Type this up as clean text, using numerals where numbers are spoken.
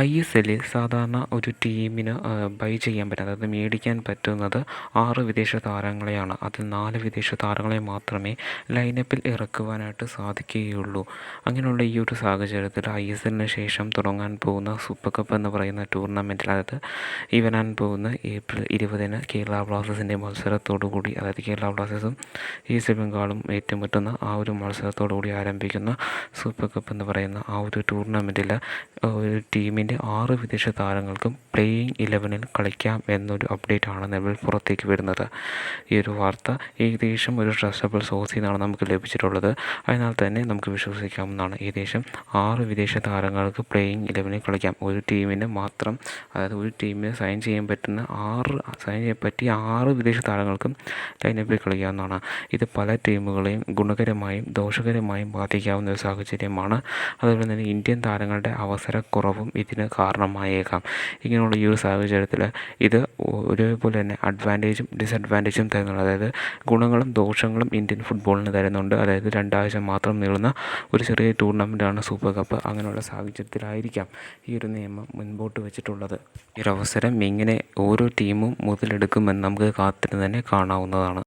ISLൽ സാധാരണ ഒരു ടീമിന് ബൈ ചെയ്യാൻ പറ്റും, അതായത് മേടിക്കാൻ പറ്റുന്നത് 6 വിദേശ താരങ്ങളെയാണ്. അതിൽ 4 വിദേശ താരങ്ങളെ മാത്രമേ ലൈനപ്പിൽ ഇറക്കുവാനായിട്ട് സാധിക്കുകയുള്ളൂ. അങ്ങനെയുള്ള ഈ ഒരു സാഹചര്യത്തിൽ ISLന് ശേഷം തുടങ്ങാൻ പോകുന്ന സൂപ്പർ കപ്പ് എന്ന് പറയുന്ന ടൂർണമെൻറ്റിൽ, അതായത് ഈ വരാൻ പോകുന്ന ഏപ്രിൽ 20-ന് കേരള ബ്ലാസ്റ്റേഴ്സിൻ്റെ മത്സരത്തോടു കൂടി, അതായത് കേരള ബ്ലാസ്റ്റേഴ്സും ഈസ്റ്റ് ബംഗാളും ഏറ്റുമുട്ടുന്ന ആ ഒരു മത്സരത്തോടു കൂടി ആരംഭിക്കുന്ന സൂപ്പർ കപ്പ് എന്ന് പറയുന്ന ആ ഒരു ടൂർണമെൻറ്റിൽ ഒരു ടീമിൻ്റെ 6 വിദേശ താരങ്ങൾക്കും പ്ലേയിങ് 11-ൽ കളിക്കാം എന്നൊരു അപ്ഡേറ്റാണ് നിലവിൽ പുറത്തേക്ക് വരുന്നത്. ഈ ഒരു വാർത്ത ഏകദേശം ഒരു ട്രസ്റ്റബിൾ സോഴ്സിൽ നിന്നാണ് നമുക്ക് ലഭിച്ചിട്ടുള്ളത്. അതിനാൽ തന്നെ നമുക്ക് വിശ്വസിക്കാവുന്നതാണ്. ഏകദേശം 6 വിദേശ താരങ്ങൾക്ക് പ്ലേയിങ് 11-ൽ കളിക്കാം. ഒരു ടീമിന് മാത്രം, അതായത് ഒരു ടീമിന് സൈൻ ചെയ്യാൻ പറ്റിയ 6 വിദേശ താരങ്ങൾക്കും ലൈനപ്പിൽ കളിക്കാവുന്നതാണ്. ഇത് പല ടീമുകളെയും ഗുണകരമായും ദോഷകരമായും ബാധിക്കാവുന്ന ഒരു സാഹചര്യമാണ്. അതുപോലെ തന്നെ ഇന്ത്യൻ താരങ്ങളുടെ അവസരക്കുറവും ഇതിന് കാരണമായേക്കാം. ഇങ്ങനെയുള്ള ഈ ഒരു സാഹചര്യത്തിൽ ഇത് ഒരേപോലെ തന്നെ അഡ്വാൻറ്റേജും ഡിസഡ്വാൻറ്റേജും തരുന്നുണ്ട്. അതായത് ഗുണങ്ങളും ദോഷങ്ങളും ഇന്ത്യൻ ഫുട്ബോളിന് തരുന്നുണ്ട്. അതായത് 2 ആഴ്ച മാത്രം നീളുന്ന ഒരു ചെറിയ ടൂർണമെൻറ്റാണ് സൂപ്പർ കപ്പ്. അങ്ങനെയുള്ള സാഹചര്യത്തിലായിരിക്കാം ഈ ഒരു നിയമം മുൻപോട്ട് വെച്ചിട്ടുള്ളത്. ഈ ഒരു അവസരം എങ്ങനെ ഓരോ ടീമും മുതലെടുക്കുമെന്ന് നമുക്ക് കാത്തിരുന്ന് തന്നെ കാണാവുന്നതാണ്.